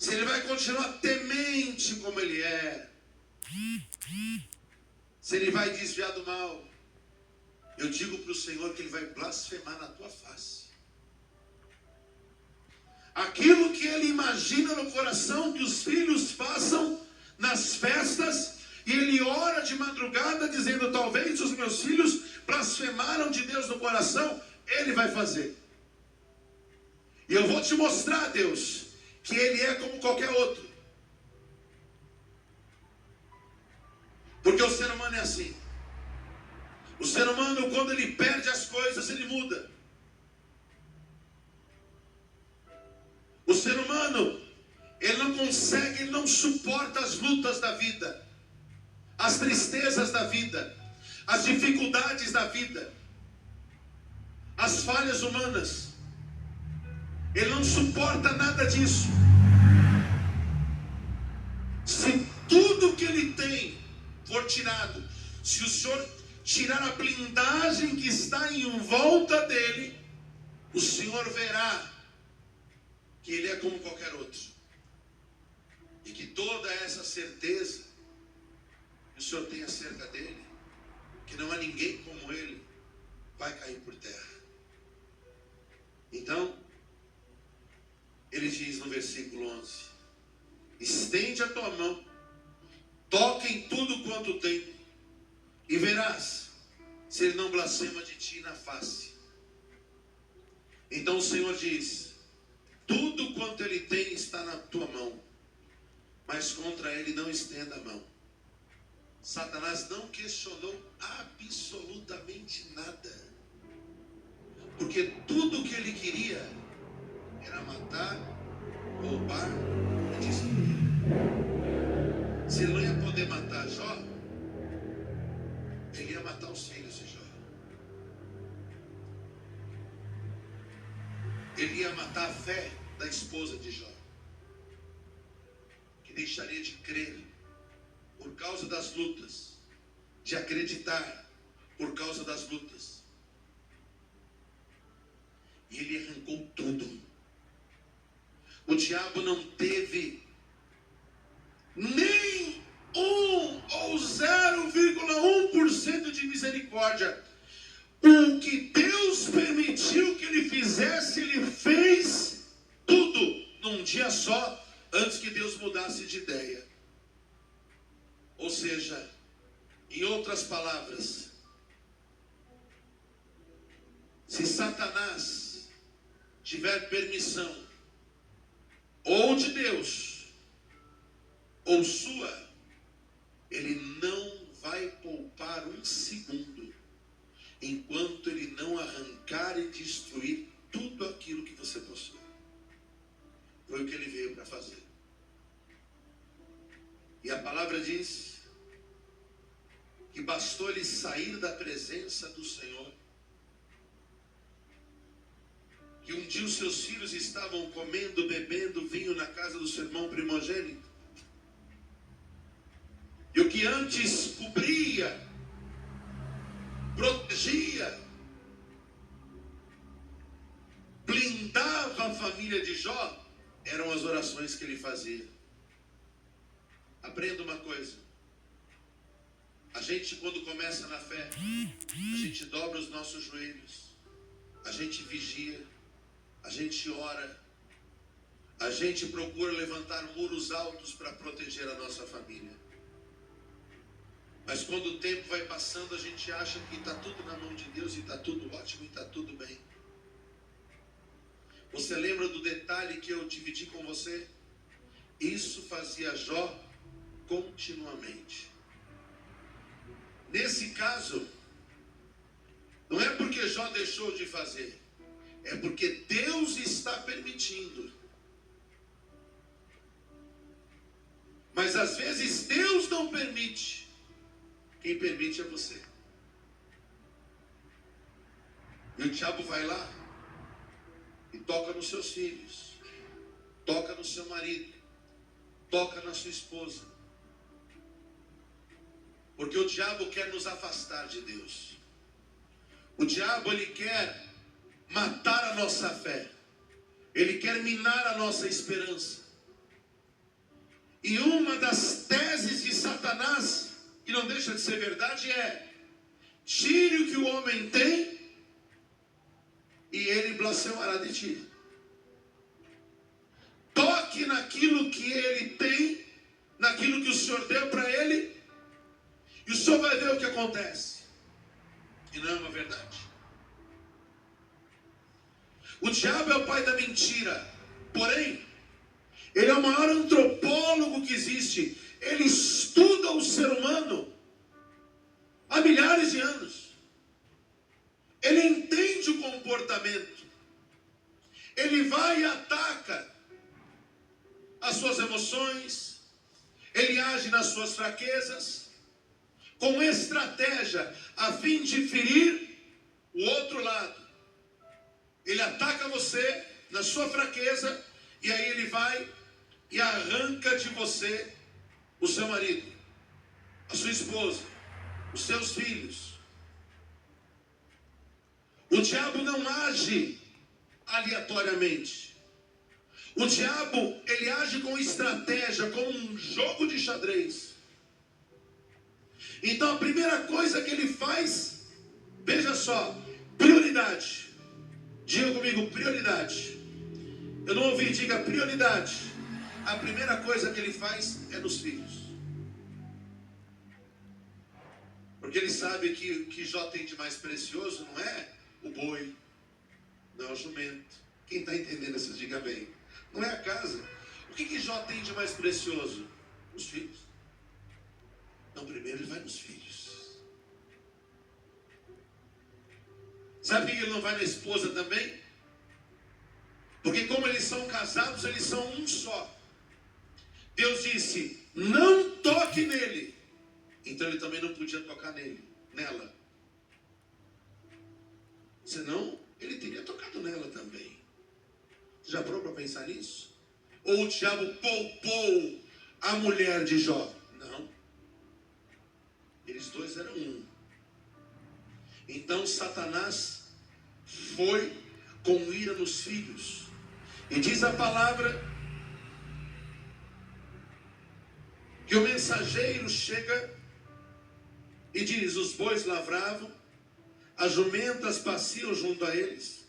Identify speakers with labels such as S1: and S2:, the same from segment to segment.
S1: se ele vai continuar temente como ele é, se ele vai desviar do mal, eu digo para o Senhor que ele vai blasfemar na tua face. Aquilo que ele imagina no coração que os filhos façam nas festas, e ele ora de madrugada dizendo: talvez os meus filhos blasfemaram de Deus no coração, ele vai fazer. E eu vou te mostrar, Deus, que ele é como qualquer outro. Porque o ser humano é assim. O ser humano, quando ele perde as coisas, ele muda. O ser humano, ele não consegue, ele não suporta as lutas da vida, as tristezas da vida, as dificuldades da vida, as falhas humanas. Ele não suporta nada disso. Se tudo que ele tem for tirado, se o Senhor tirar a blindagem que está em volta dele, o Senhor verá que ele é como qualquer outro. E que toda essa certeza que o Senhor tem acerca dele, que não há ninguém como ele, vai cair por terra. Então, ele diz no versículo 11: estende a tua mão, toca em tudo quanto tem, e verás se ele não blasfema de ti na face. Então o Senhor diz: tudo quanto ele tem está na tua mão, mas contra ele não estenda a mão. Satanás não questionou absolutamente nada, porque tudo que ele queria era matar, roubar e destruir. Se ele não ia poder matar Jó, ele ia matar os filhos de Jó. Ele ia matar a fé da esposa de Jó, que deixaria de crer por causa das lutas, de acreditar por causa das lutas. E ele arrancou tudo. O diabo não teve nem 1 ou 0,1% de misericórdia. O que Deus permitiu que ele fizesse, ele fez tudo num dia só, antes que Deus mudasse de ideia. Ou seja, em outras palavras, se Satanás tiver permissão, ou de Deus, ou sua, ele não vai poupar um segundo, enquanto ele não arrancar e destruir tudo aquilo que você possui. Foi o que ele veio para fazer. E a palavra diz que bastou ele sair da presença do Senhor, que um dia os seus filhos estavam comendo, bebendo vinho na casa do seu irmão primogênito, e o que antes cobria, protegia, blindava a família de Jó, eram as orações que ele fazia. Aprenda uma coisa: a gente, quando começa na fé, a gente dobra os nossos joelhos, a gente vigia, a gente ora, a gente procura levantar muros altos para proteger a nossa família. Mas quando o tempo vai passando, a gente acha que está tudo na mão de Deus, e está tudo ótimo, e está tudo bem. Você lembra do detalhe que eu dividi com você? Isso fazia Jó continuamente. Nesse caso, não é porque Jó deixou de fazer, é porque Deus está permitindo. Mas às vezes Deus não permite. Quem permite é você. E o diabo vai lá e toca nos seus filhos, toca no seu marido, toca na sua esposa. Porque o diabo quer nos afastar de Deus. O diabo, ele quer matar a nossa fé. Ele quer minar a nossa esperança. E uma das teses de Satanás, que não deixa de ser verdade, é: tire o que o homem tem e ele blasfemará de ti. Toque naquilo que ele tem, naquilo que o Senhor deu para ele, e o Senhor vai ver o que acontece. E não é uma verdade. O diabo é o pai da mentira. Porém, ele é o maior antropólogo que existe. Ele estuda o ser humano há milhares de anos. Ele entende o comportamento. Ele vai e ataca as suas emoções. Ele age nas suas fraquezas, com estratégia, a fim de ferir o outro lado. Ele ataca você na sua fraqueza, e aí ele vai e arranca de você o seu marido, a sua esposa, os seus filhos. O diabo não age aleatoriamente. O diabo, ele age com estratégia, com um jogo de xadrez. Então a primeira coisa que ele faz, veja só, prioridade. Diga comigo, prioridade. Eu não ouvi, diga prioridade. A primeira coisa que ele faz é nos filhos. Porque ele sabe que o que Jó tem de mais precioso não é o boi, não é o jumento. Quem está entendendo isso, diga bem. Não é a casa. O que Jó tem de mais precioso? Os filhos. Então primeiro ele vai nos filhos. Sabe que ele não vai na esposa também? Porque como eles são casados, eles são um só. Deus disse, não toque nele. Então ele também não podia tocar nela. Senão, ele teria tocado nela também. Você já parou para pensar nisso? Ou o diabo poupou a mulher de Jó? Não. Eles dois eram um. Então Satanás foi com ira nos filhos. E diz a palavra que o mensageiro chega e diz, os bois lavravam, as jumentas pasciam junto a eles,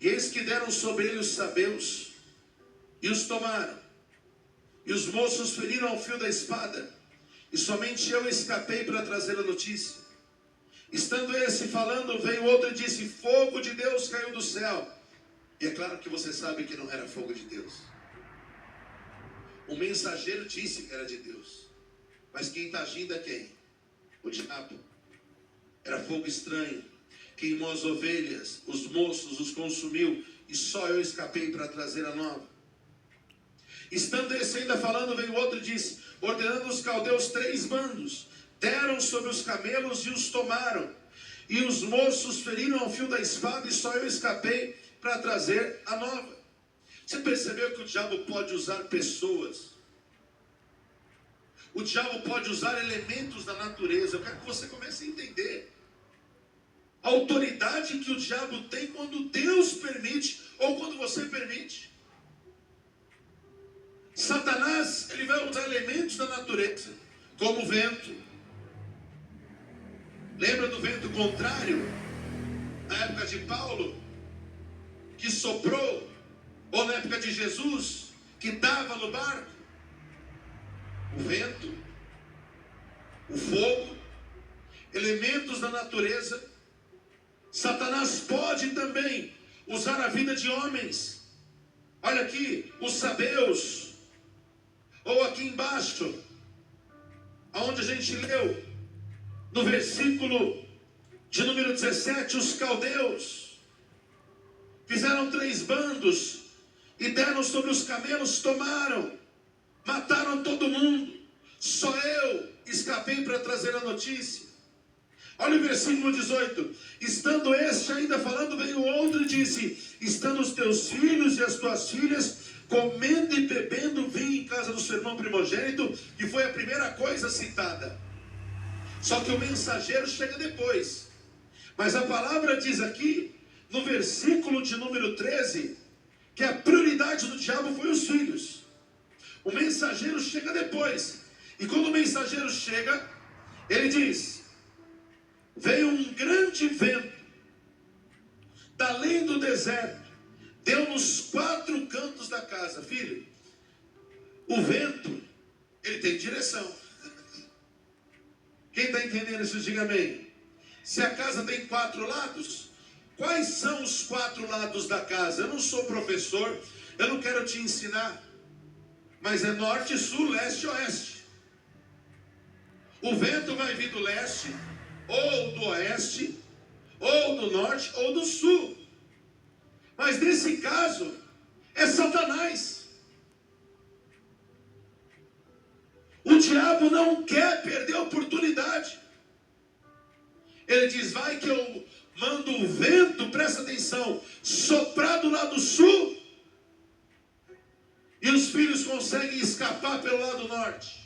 S1: e eis que deram sobre ele os sabeus, e os tomaram, e os moços feriram ao fio da espada, e somente eu escapei para trazer a notícia. Estando esse falando, veio outro e disse, fogo de Deus caiu do céu. E é claro que você sabe que não era fogo de Deus. O mensageiro disse que era de Deus. Mas quem está agindo é quem? O diabo. Era fogo estranho. Queimou as ovelhas, os moços os consumiu, e só eu escapei para trazer a nova. Estando esse ainda falando, veio outro e disse, ordenando os caldeus 3 bandos, deram sobre os camelos e os tomaram, e os moços feriram ao fio da espada, e só eu escapei para trazer a nova. Você percebeu que o diabo pode usar pessoas? O diabo pode usar elementos da natureza. Eu quero que você comece a entender a autoridade que o diabo tem quando Deus permite ou quando você permite. Satanás, ele vai usar elementos da natureza, como o vento. Lembra do vento contrário? Na época de Paulo, que soprou, ou na época de Jesus, que dava no barco? O vento, o fogo, elementos da natureza. Satanás pode também usar a vida de homens. Olha aqui, os sabeus, ou aqui embaixo, aonde a gente leu, no versículo de número 17, os caldeus fizeram 3 bandos e deram sobre os camelos, tomaram, mataram todo mundo. Só eu escapei para trazer a notícia. Olha o versículo 18. Estando este ainda falando, veio outro e disse, estando os teus filhos e as tuas filhas comendo e bebendo vinho em casa do seu irmão primogênito, que foi a primeira coisa citada. Só que o mensageiro chega depois. Mas a palavra diz aqui, no versículo de número 13, que a prioridade do diabo foi os filhos. O mensageiro mensageiro chega depois. E quando o mensageiro chega, ele diz: veio um grande vento, da além do deserto, deu nos 4 cantos da casa. Filho, o vento, ele tem direção. Quem está entendendo isso, diga amém. Se a casa tem 4 lados, quais são os 4 lados da casa? Eu não sou professor, eu não quero te ensinar, mas é norte, sul, leste e oeste. O vento vai vir do leste, ou do oeste, ou do norte, ou do sul. Mas nesse caso, é Satanás. O diabo não quer perder a oportunidade. Ele diz: vai que eu mando o vento, presta atenção, soprar do lado sul, e os filhos conseguem escapar pelo lado norte.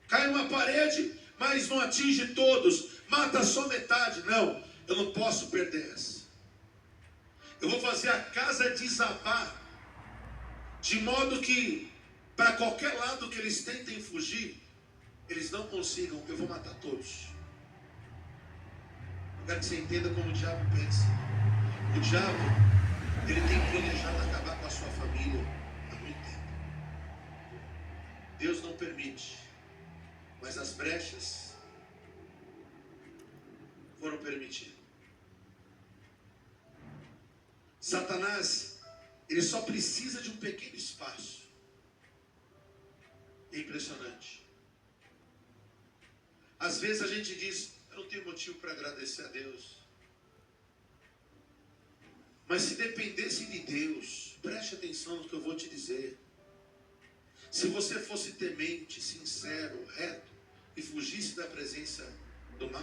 S1: Cai uma parede, mas não atinge todos, mata só metade. Não, eu não posso perder essa. Eu vou fazer a casa desabar, de modo que, para qualquer lado que eles tentem fugir, eles não consigam. Eu vou matar todos. Eu quero que você entenda como o diabo pensa. O diabo, ele tem planejado acabar com a sua família há muito tempo. Deus não permite, mas as brechas foram permitidas. Satanás, ele só precisa de um pequeno espaço. É impressionante. Às vezes a gente diz: eu não tenho motivo para agradecer a Deus. Mas se dependesse de Deus, preste atenção no que eu vou te dizer. Se você fosse temente, sincero, reto e fugisse da presença do mal,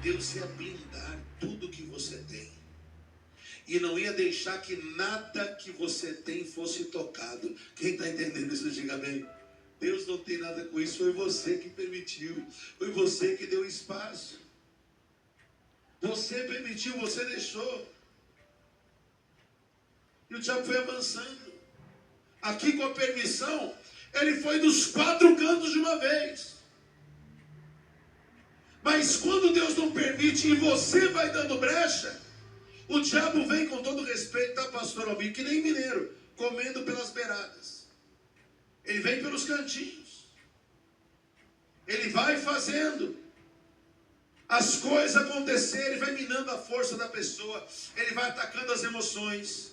S1: Deus ia blindar tudo que você tem. E não ia deixar que nada que você tem fosse tocado. Quem está entendendo isso, diga amém. Deus não tem nada com isso, foi você que permitiu, foi você que deu espaço. Você permitiu, você deixou. E o diabo foi avançando. Aqui, com a permissão, ele foi dos 4 cantos de uma vez. Mas quando Deus não permite e você vai dando brecha, o diabo vem, com todo respeito, tá, pastor Albino, que nem mineiro, comendo pelas beiradas. Ele vem pelos cantinhos. Ele vai fazendo as coisas acontecerem, vai minando a força da pessoa. Ele vai atacando as emoções.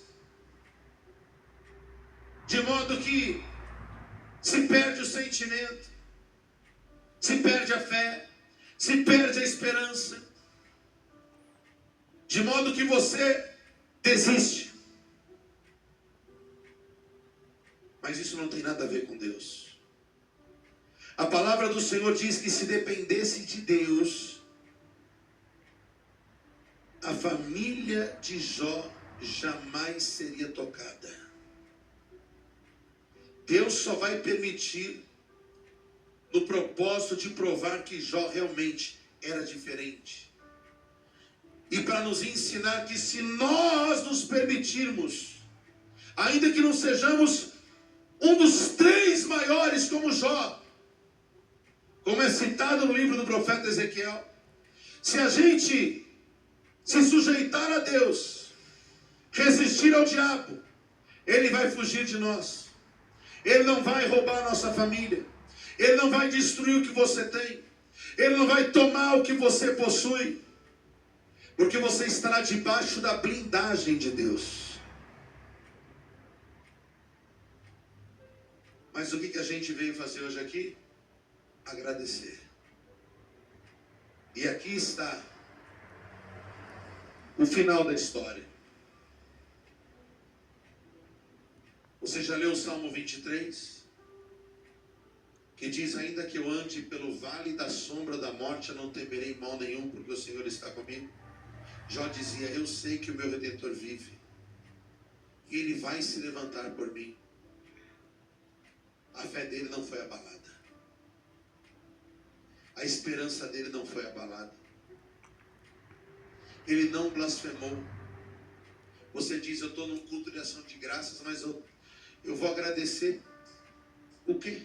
S1: De modo que se perde o sentimento, se perde a fé, se perde a esperança. De modo que você desiste. Mas isso não tem nada a ver com Deus. A palavra do Senhor diz que se dependesse de Deus, a família de Jó jamais seria tocada. Deus só vai permitir no propósito de provar que Jó realmente era diferente. E para nos ensinar que se nós nos permitirmos, ainda que não sejamos um dos 3 maiores como Jó, como é citado no livro do profeta Ezequiel, se a gente se sujeitar a Deus, resistir ao diabo, ele vai fugir de nós. Ele não vai roubar a nossa família. Ele não vai destruir o que você tem. Ele não vai tomar o que você possui. Porque você estará debaixo da blindagem de Deus. Mas o que a gente veio fazer hoje aqui? Agradecer. E aqui está o final da história. Você já leu o Salmo 23? Que diz: ainda que eu ande pelo vale da sombra da morte, eu não temerei mal nenhum, porque o Senhor está comigo. Jó dizia: eu sei que o meu Redentor vive, e Ele vai se levantar por mim. A fé dele não foi abalada. A esperança dele não foi abalada. Ele não blasfemou. Você diz: eu estou num culto de ação de graças, mas eu vou agradecer o quê?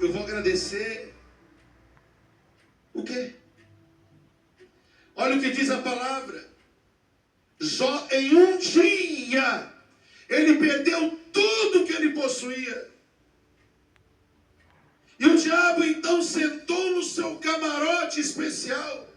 S1: Eu vou agradecer o quê? Olha o que diz a palavra. Jó, em um dia, ele perdeu tudo que ele possuía. E o diabo então sentou no seu camarote especial